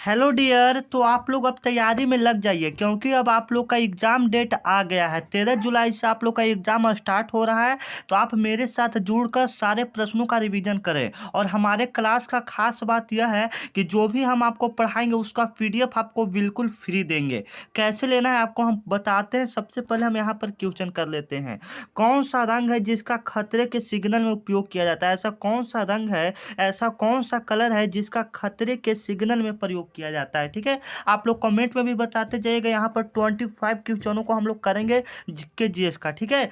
Hello dear. तो आप लोग अब तैयारी में लग जाइए क्योंकि अब आप लोग का एग्ज़ाम डेट आ गया है। 13 जुलाई से आप लोग का एग्ज़ाम स्टार्ट हो रहा है। तो आप मेरे साथ जुड़कर सारे प्रश्नों का रिवीजन करें। और हमारे क्लास का खास बात यह है कि जो भी हम आपको पढ़ाएंगे उसका पीडीएफ आपको बिल्कुल फ्री देंगे। कैसे लेना है आपको हम बताते हैं। सबसे पहले हम यहाँ पर क्वेश्चन कर लेते हैं। कौन सा रंग है जिसका खतरे के सिग्नल में उपयोग किया जाता है? ऐसा कौन सा रंग है, ऐसा कौन सा कलर है जिसका खतरे के सिग्नल में प्रयोग किया जाता है? ठीक है, आप लोग कमेंट में भी बताते जाइएगा। यहाँ पर 25 क्वेश्चनों को हम लोग करेंगे जीके जीएस का। ठीक है,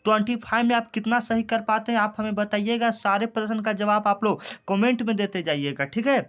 25 में आप कितना सही कर पाते हैं आप हमें बताइएगा। सारे प्रश्न का जवाब आप लोग कमेंट में देते जाइएगा। ठीक है,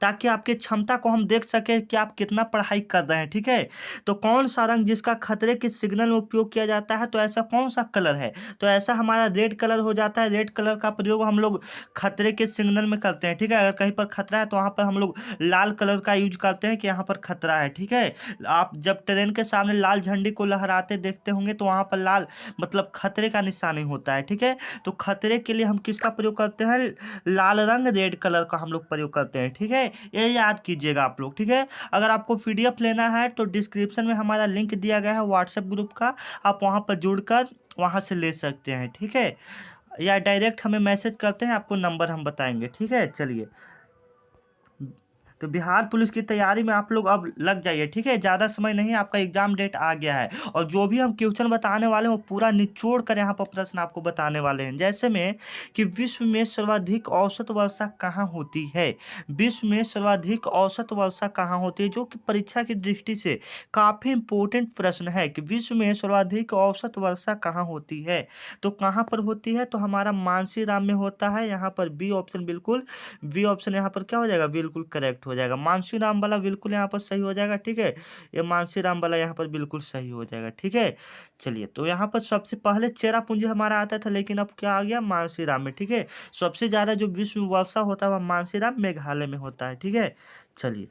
ताकि आपकी क्षमता को हम देख सके कि आप कितना पढ़ाई कर रहे हैं। ठीक है, तो कौन सा रंग जिसका खतरे के सिग्नल में उपयोग किया जाता है? तो ऐसा कौन सा कलर है? तो ऐसा हमारा रेड कलर हो जाता है। रेड कलर का प्रयोग हम लोग खतरे के सिग्नल में करते हैं। ठीक है, अगर कहीं पर खतरा है तो वहाँ पर हम लोग लाल कलर का यूज करते हैं कि यहाँ पर खतरा है। ठीक है, आप जब ट्रेन के सामने लाल झंडी को लहराते देखते होंगे तो वहाँ पर लाल मतलब खतरे का निशानी होता है। ठीक है, तो खतरे के लिए हम किसका प्रयोग करते हैं? लाल रंग, रेड कलर का हम लोग प्रयोग करते हैं। ठीक है, ये याद कीजिएगा आप लोग। ठीक है, अगर आपको पीडीएफ लेना है तो डिस्क्रिप्शन में हमारा लिंक दिया गया है व्हाट्सएप ग्रुप का, आप वहाँ पर जुड़कर वहाँ से ले सकते हैं। ठीक है, या डायरेक्ट हमें मैसेज करते हैं, आपको नंबर हम बताएंगे। ठीक है, चलिए। तो बिहार पुलिस की तैयारी में आप लोग अब लग जाइए। ठीक है, ज़्यादा समय नहीं, आपका एग्जाम डेट आ गया है। और जो भी हम क्वेश्चन बताने वाले हैं वो पूरा निचोड़ कर यहाँ पर प्रश्न आपको बताने वाले हैं। जैसे में कि विश्व में सर्वाधिक औसत वर्षा कहाँ होती है? विश्व में सर्वाधिक औसत वर्षा कहाँ होती है, जो कि परीक्षा की दृष्टि से काफ़ी इंपॉर्टेंट प्रश्न है कि विश्व में सर्वाधिक औसत वर्षा कहाँ होती है। तो कहाँ पर होती है? तो हमारा मानसीराम में होता है। यहाँ पर बी ऑप्शन बिल्कुल, बी ऑप्शन यहाँ पर क्या हो जाएगा? बिल्कुल करेक्ट हो जाएगा। मानसी राम वाला बिल्कुल यहाँ पर सही हो जाएगा। ठीक है, ये मानसी राम वाला यहाँ पर बिल्कुल सही हो जाएगा। ठीक है, चलिए। तो यहाँ पर सबसे पहले चेरापूंजी हमारा आता था, लेकिन अब क्या आ गया? मानसी राम में। ठीक है, सबसे ज़्यादा जो विश्व में वर्षा होता है वह मानसी राम मेघालय में होता है। ठीक है, चलिए।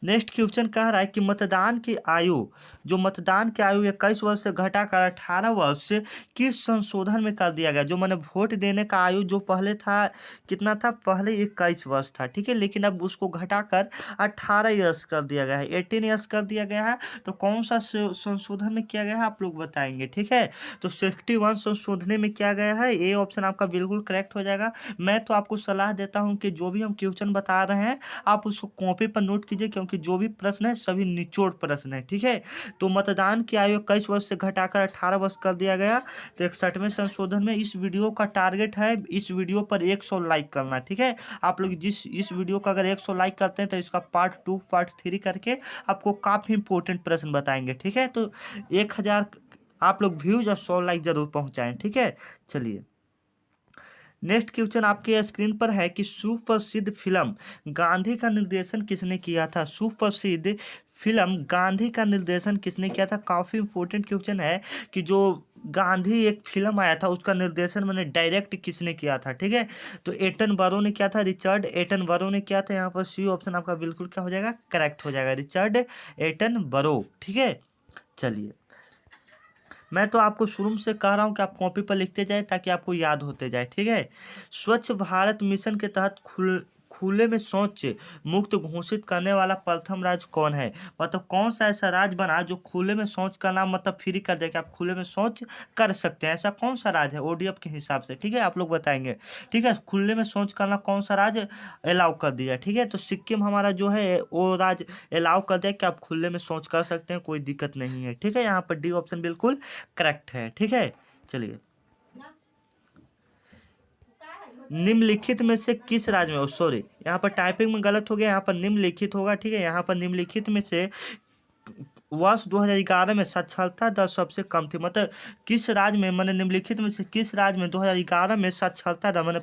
नेक्स्ट क्वेश्चन कह रहा है कि मतदान की आयु, जो मतदान की आयु 21 वर्ष से घटाकर 18 वर्ष से किस संशोधन में कर दिया गया? जो मैंने वोट देने का आयु जो पहले था कितना था? पहले 21 वर्ष था। ठीक है, लेकिन अब उसको घटाकर 18 ईयर्स कर दिया गया है, 18 ईयर्स कर दिया गया है। तो कौन सा संशोधन में किया गया है आप लोग बताएंगे। ठीक है, तो 61 संशोधन में किया गया है। ए ऑप्शन आपका बिल्कुल करेक्ट हो जाएगा। मैं तो आपको सलाह देता हूँ कि जो भी हम क्वेश्चन बता रहे हैं आप उसको कॉपी पर नोट कीजिए, क्योंकि जो भी प्रश्न है सभी निचोड़ प्रश्न है। ठीक है, तो मतदान की आयु 21 वर्ष से घटाकर 18 वर्ष कर दिया गया। तो 61वें संशोधन में इस वीडियो का टारगेट है इस वीडियो पर 100 लाइक करना। ठीक है, आप लोग जिस इस वीडियो का अगर 100 लाइक करते हैं तो इसका पार्ट 2 पार्ट 3 करके आपको काफ़ी इंपॉर्टेंट प्रश्न बताएंगे। ठीक है, तो 1000 आप लोग व्यूज और 100 लाइक जरूर पहुंचाएं। ठीक है, चलिए। नेक्स्ट क्वेश्चन आपके स्क्रीन पर है कि सुप्रसिद्ध फिल्म गांधी का निर्देशन किसने किया था? सुप्रसिद्ध फिल्म गांधी का निर्देशन किसने किया था? काफ़ी इंपॉर्टेंट क्वेश्चन है कि जो गांधी एक फिल्म आया था उसका निर्देशन मैंने डायरेक्ट किसने किया था? ठीक है, तो एटन बरो ने किया था, रिचर्ड एटन बरो ने किया था। यहाँ पर सी ऑप्शन आपका बिल्कुल क्या हो जाएगा? करेक्ट हो जाएगा, रिचर्ड एटन बरो। ठीक है, चलिए। मैं तो आपको शुरू से कह रहा हूँ कि आप कॉपी पर लिखते जाए ताकि आपको याद होते जाए। ठीक है, स्वच्छ भारत मिशन के तहत खुले में शौच मुक्त घोषित करने वाला प्रथम राज्य कौन है? मतलब कौन सा ऐसा राज्य बना जो खुले में शौच का नाम मतलब फ्री कर दे कि आप खुले में शौच कर सकते हैं? ऐसा कौन सा राज्य है ओडीएफ के हिसाब से? ठीक है, आप लोग बताएंगे। ठीक है, खुले में शौच करना कौन सा राज्य अलाउ कर दिया? ठीक है, तो सिक्किम हमारा जो है वो राज्य अलाउ कर दिया कि आप खुले में शौच कर सकते हैं, कोई दिक्कत नहीं है। ठीक है, यहाँ पर डी ऑप्शन बिल्कुल करेक्ट है। ठीक है, चलिए। निम्नलिखित में से किस राज्य में, सॉरी यहाँ पर टाइपिंग में गलत हो गया, यहाँ पर निम्नलिखित होगा। ठीक है, यहाँ पर निम्नलिखित में से वर्ष 2011 में साक्षरता दर सबसे कम थी। मतलब किस राज्य में, मैंने निम्नलिखित में से किस राज्य में 2011 में साक्षरता दर मैंने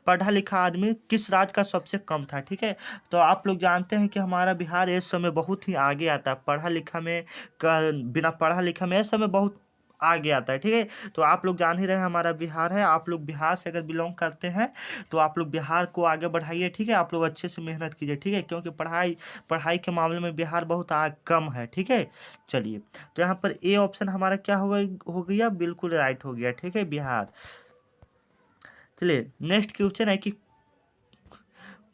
पढ़ा लिखा आदमी किस राज्य का सबसे कम था? ठीक है, तो आप लोग जानते हैं कि हमारा बिहार इस समय बहुत ही आगे आता है पढ़ा लिखा में, बिना पढ़ा लिखा में इस समय बहुत आगे आता है। ठीक है, तो आप लोग जान ही रहे हैं हमारा बिहार है। आप लोग बिहार से अगर बिलोंग करते हैं तो आप लोग बिहार को आगे बढ़ाइए। ठीक है, आप लोग अच्छे से मेहनत कीजिए। ठीक है, क्योंकि पढ़ाई के मामले में बिहार बहुत कम है। ठीक है, चलिए। तो यहाँ पर ए ऑप्शन हमारा क्या हो गया? बिल्कुल राइट हो गया। ठीक है, बिहार। चलिए, नेक्स्ट क्वेश्चन है कि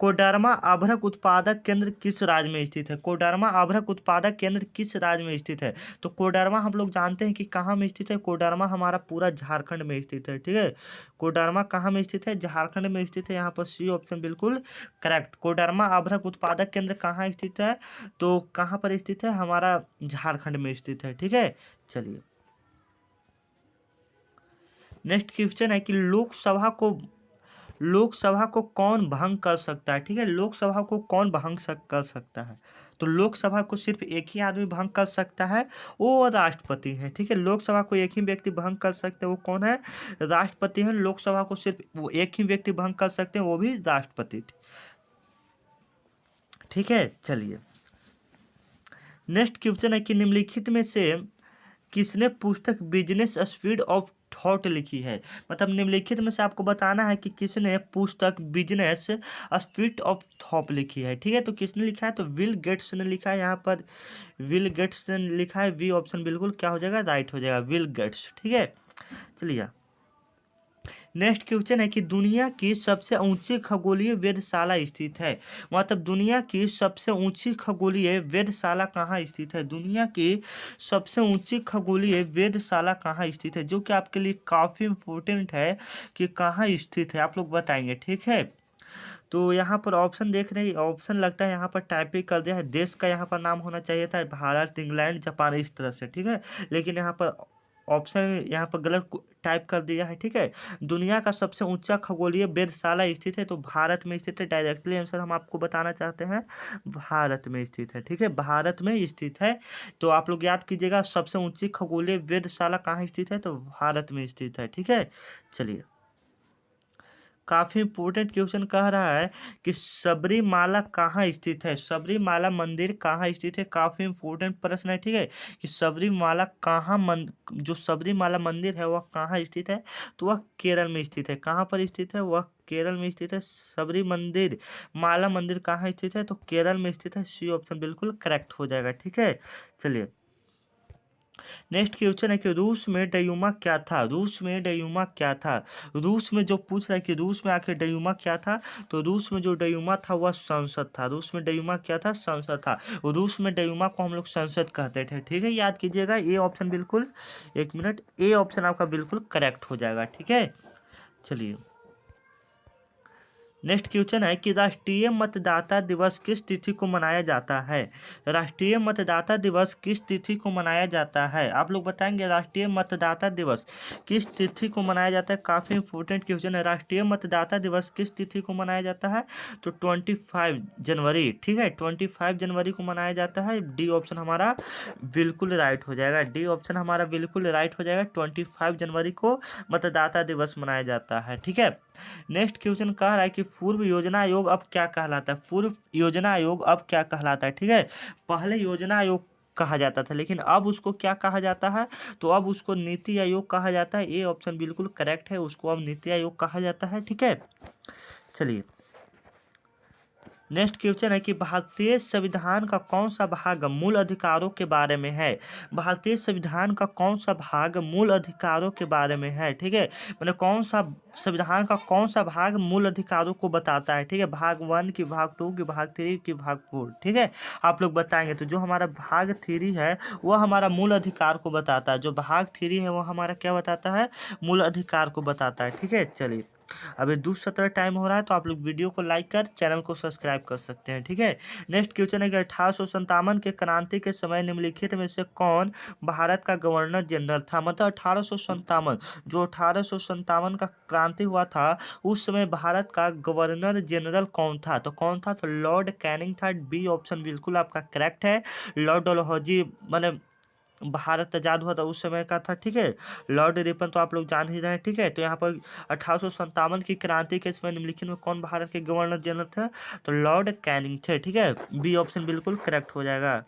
कोडरमा आभरक उत्पादक केंद्र किस राज्य में स्थित है? कोडरमा आभरक उत्पादक केंद्र किस राज्य में स्थित है? तो कोडरमा हम लोग जानते हैं कि कहाँ में स्थित है। कोडरमा हमारा पूरा झारखंड में स्थित है। ठीक है, कोडरमा कहाँ में स्थित है? झारखंड में स्थित है। यहाँ पर सी ऑप्शन बिल्कुल करेक्ट। कोडरमा आभरक उत्पादक केंद्र कहाँ स्थित है? तो कहाँ पर स्थित है? हमारा झारखंड में स्थित है। ठीक है, चलिए नेक्स्ट क्वेश्चन है कि लोकसभा को कौन भंग कर सकता है? ठीक है, लोकसभा को कौन कर सकता है? तो लोकसभा को सिर्फ एक ही आदमी भंग कर सकता है, वो राष्ट्रपति है। ठीक है, लोकसभा को एक ही व्यक्ति भंग कर सकते हैं, वो कौन है? राष्ट्रपति है। लोकसभा को सिर्फ वो एक ही व्यक्ति भंग कर सकते हैं, वो भी राष्ट्रपति। ठीक है, चलिए नेक्स्ट क्वेश्चन है कि निम्नलिखित में से किसने पुस्तक बिजनेस स्पीड ऑफ थॉट लिखी है? मतलब निम्नलिखित में से आपको बताना है कि किसने पुस्तक बिजनेस स्पीड ऑफ थॉट लिखी है। ठीक है, तो किसने लिखा है? तो विल गेट्स ने लिखा है। यहाँ पर विल गेट्स ने लिखा है। बी ऑप्शन बिल्कुल क्या हो जाएगा? राइट हो जाएगा, विल गेट्स। ठीक है, चलिए नेक्स्ट क्वेश्चन है कि दुनिया की सबसे ऊंची खगोलीय वेधशाला स्थित है। मतलब दुनिया की सबसे ऊंची खगोलीय वेधशाला कहाँ स्थित है? दुनिया की सबसे ऊंची खगोलीय वेधशाला कहाँ स्थित है, जो कि आपके लिए काफ़ी इम्पोर्टेंट है कि कहाँ स्थित है, आप लोग बताएंगे। ठीक है, तो यहाँ पर ऑप्शन देख रहे हैं, ऑप्शन लगता है यहाँ पर टाइप ही कर दिया है। देश का यहाँ पर नाम होना चाहिए था भारत, इंग्लैंड, जापान, इस तरह से। ठीक है, लेकिन यहाँ पर ऑप्शन यहाँ पर गलत टाइप कर दिया है। ठीक है, दुनिया का सबसे ऊंचा खगोलीय वेधशाला स्थित है, तो भारत में स्थित है। डायरेक्टली आंसर हम आपको बताना चाहते हैं, भारत में स्थित है। ठीक है, भारत में स्थित है। तो आप लोग याद कीजिएगा, सबसे ऊंची खगोलीय वेधशाला कहाँ स्थित है? तो भारत में स्थित है। ठीक है, चलिए काफी इंपोर्टेंट क्वेश्चन कह रहा है कि सबरीमाला कहाँ स्थित है? सबरीमाला मंदिर कहाँ स्थित है? काफी इंपोर्टेंट प्रश्न है। ठीक है, कि सबरीमाला जो सबरीमाला मंदिर है वह कहाँ स्थित है? तो वह केरल में स्थित है। कहाँ पर स्थित है? वह केरल में स्थित है। सबरी मंदिर माला मंदिर कहाँ स्थित है? तो केरल में स्थित है। सी ऑप्शन बिल्कुल करेक्ट हो जाएगा। ठीक है, चलिए नेक्स्ट क्वेश्चन है कि रूस में डयूमा क्या था? रूस में डयूमा क्या था? रूस में जो पूछ रहा है कि रूस में आखिर डयूमा क्या था, तो रूस में जो डयूमा था वह संसद था। रूस में डयूमा क्या था? संसद था। रूस में डयूमा को हम लोग संसद कहते थे। ठीक है, याद कीजिएगा। ए ऑप्शन बिल्कुल, एक मिनट, ए ऑप्शन आपका बिल्कुल करेक्ट हो जाएगा। ठीक है, चलिए नेक्स्ट क्वेश्चन है कि राष्ट्रीय मतदाता दिवस किस तिथि को मनाया जाता है? राष्ट्रीय मतदाता दिवस किस तिथि को मनाया जाता है? आप लोग बताएंगे राष्ट्रीय मतदाता दिवस किस तिथि को मनाया जाता है? काफ़ी इंपोर्टेंट क्वेश्चन है। राष्ट्रीय मतदाता दिवस किस तिथि को मनाया जाता है? तो 25 जनवरी। ठीक है, 25 जनवरी को मनाया जाता है। डी ऑप्शन हमारा बिल्कुल राइट हो जाएगा। डी ऑप्शन हमारा बिल्कुल राइट हो जाएगा। 25 जनवरी को मतदाता दिवस मनाया जाता है। ठीक है, नेक्स्ट क्वेश्चन कह रहा है कि पूर्व योजना आयोग अब क्या कहलाता है? पूर्व योजना आयोग अब क्या कहलाता है? ठीक है, पहले योजना आयोग कहा जाता था, लेकिन अब उसको क्या कहा जाता है? तो अब उसको नीति आयोग कहा जाता है। ए ऑप्शन बिल्कुल करेक्ट है, उसको अब नीति आयोग कहा जाता है। ठीक है, चलिए नेक्स्ट क्वेश्चन है कि भारतीय संविधान का कौन सा भाग मूल अधिकारों के बारे में है? भारतीय संविधान का कौन सा भाग मूल अधिकारों के बारे में है? ठीक है, मतलब कौन सा संविधान का कौन सा भाग मूल अधिकारों को बताता है? ठीक है, भाग 1 की, भाग 2 की, भाग 3 की, भाग 4। ठीक है, आप लोग बताएंगे। तो जो हमारा भाग 3 है वह हमारा मूल अधिकार को बताता है। जो भाग 3 है वह हमारा क्या बताता है? मूल अधिकार को बताता है। ठीक है, चलिए अभी 2:17 टाइम हो रहा है, तो आप लोग वीडियो को लाइक कर चैनल को सब्सक्राइब कर सकते हैं। ठीक है, नेक्स्ट क्वेश्चन है कि 1857 के क्रांति के समय निम्नलिखित में से कौन भारत का गवर्नर जनरल था? मतलब 1857, जो 1857 का क्रांति हुआ था उस समय भारत का गवर्नर जनरल कौन था? तो कौन था? तो लॉर्ड कैनिंग था। बी ऑप्शन बिल्कुल आपका करेक्ट है। लॉर्ड डलहौजी, मैंने भारत आजाद हुआ था उस समय का था। ठीक है, लॉर्ड रिपन तो आप लोग जान ही रहे हैं। ठीक है, तो यहाँ पर 1857 की क्रांति के समय निम्नलिखित में कौन भारत के गवर्नर जनरल थे? तो लॉर्ड कैनिंग थे। ठीक है, बी ऑप्शन बिल्कुल करेक्ट हो जाएगा।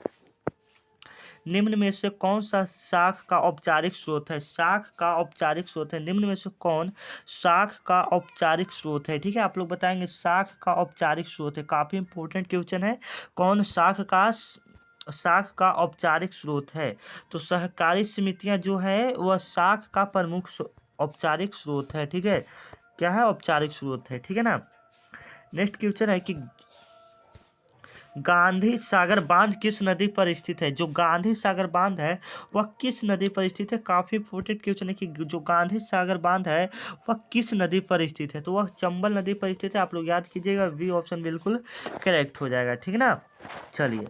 निम्न में से कौन सा शाख का औपचारिक स्रोत है? शाख का औपचारिक स्रोत है। निम्न में से कौन शाख का औपचारिक स्रोत है? ठीक है, आप लोग बताएंगे शाख का औपचारिक स्रोत है। काफी इंपोर्टेंट क्वेश्चन है, कौन शाख का औपचारिक स्रोत है? तो सहकारी समितियां जो है वह शाख का प्रमुख औपचारिक स्रोत है। ठीक है, क्या है? औपचारिक स्रोत है। ठीक है ना, नेक्स्ट क्वेश्चन है कि गांधी सागर बांध किस नदी पर स्थित है। जो गांधी सागर बांध है वह किस नदी पर स्थित है। काफी इंपोर्टेंट क्वेश्चन है कि जो गांधी सागर बांध है वह किस नदी पर स्थित है। तो वह चंबल नदी पर स्थित है। आप लोग याद कीजिएगा, बी ऑप्शन बिल्कुल करेक्ट हो जाएगा, ठीक है ना। चलिए,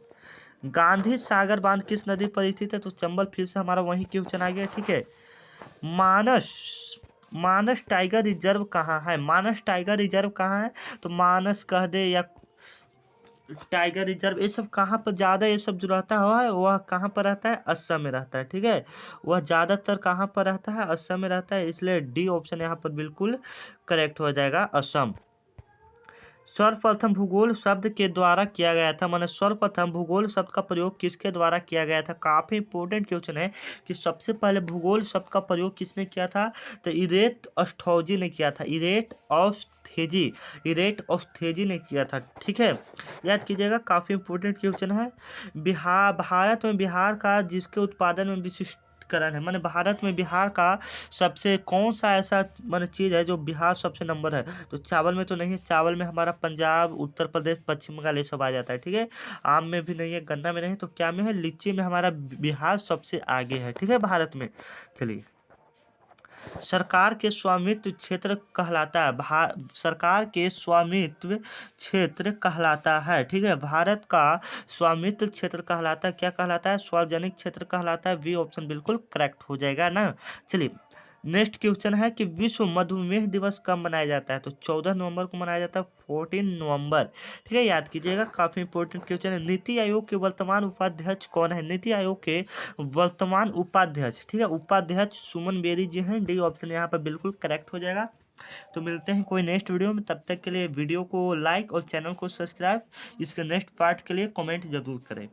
गांधी सागर बांध किस नदी पर स्थित है, तो चंबल, फिर से हमारा वही क्वेश्चन आ गया, ठीक है। मानस मानस टाइगर रिजर्व कहाँ है। मानस टाइगर रिजर्व कहाँ है, तो मानस कह दे या टाइगर रिजर्व, ये सब कहाँ पर ज़्यादा ये सब जो रहता है वह कहाँ पर रहता है, असम में रहता है, ठीक है। वह ज़्यादातर कहाँ पर रहता है, असम में रहता है, इसलिए डी ऑप्शन यहाँ पर बिल्कुल करेक्ट हो जाएगा, असम। सर्वप्रथम भूगोल शब्द के द्वारा किया गया था, माने सर्वप्रथम भूगोल शब्द का प्रयोग किसके द्वारा किया गया था। काफी इंपोर्टेंट क्वेश्चन है कि सबसे पहले भूगोल शब्द का प्रयोग किसने किया था, तो इरेट ऑस्थेजी ने किया था। इरेट ऑस्थेजी ने किया था, ठीक है, याद कीजिएगा, काफी इंपोर्टेंट क्वेश्चन है। भारत में बिहार का जिसके उत्पादन में विशिष्ट करण है, माने भारत में बिहार का सबसे कौन सा ऐसा माने चीज़ है जो बिहार सबसे नंबर है, तो चावल में तो नहीं है। चावल में हमारा पंजाब, उत्तर प्रदेश, पश्चिम बंगाल ये सब आ जाता है, ठीक है। आम में भी नहीं है, गन्ना में नहीं, तो क्या में है, लीची में हमारा बिहार सबसे आगे है, ठीक है, भारत में। चलिए, सरकार के स्वामित्व क्षेत्र कहलाता है, सरकार के स्वामित्व क्षेत्र कहलाता है, ठीक है। भारत का स्वामित्व क्षेत्र कहलाता है, क्या कहलाता है, सार्वजनिक क्षेत्र कहलाता है। बी ऑप्शन बिल्कुल करेक्ट हो जाएगा ना। चलिए, नेक्स्ट क्वेश्चन है कि विश्व मधुमेह दिवस कब मनाया जाता है, तो 14 नवंबर को मनाया जाता है, 14 नवंबर, ठीक है, याद कीजिएगा, काफी इंपॉर्टेंट क्वेश्चन है। नीति आयोग के वर्तमान उपाध्यक्ष कौन है। नीति आयोग के वर्तमान उपाध्यक्ष, ठीक है, उपाध्यक्ष सुमन बेरी जी हैं। डी ऑप्शन यहाँ पर बिल्कुल करेक्ट हो जाएगा। तो मिलते हैं कोई नेक्स्ट वीडियो में, तब तक के लिए वीडियो को लाइक और चैनल को सब्सक्राइब, इसके नेक्स्ट पार्ट के लिए कमेंट जरूर करें।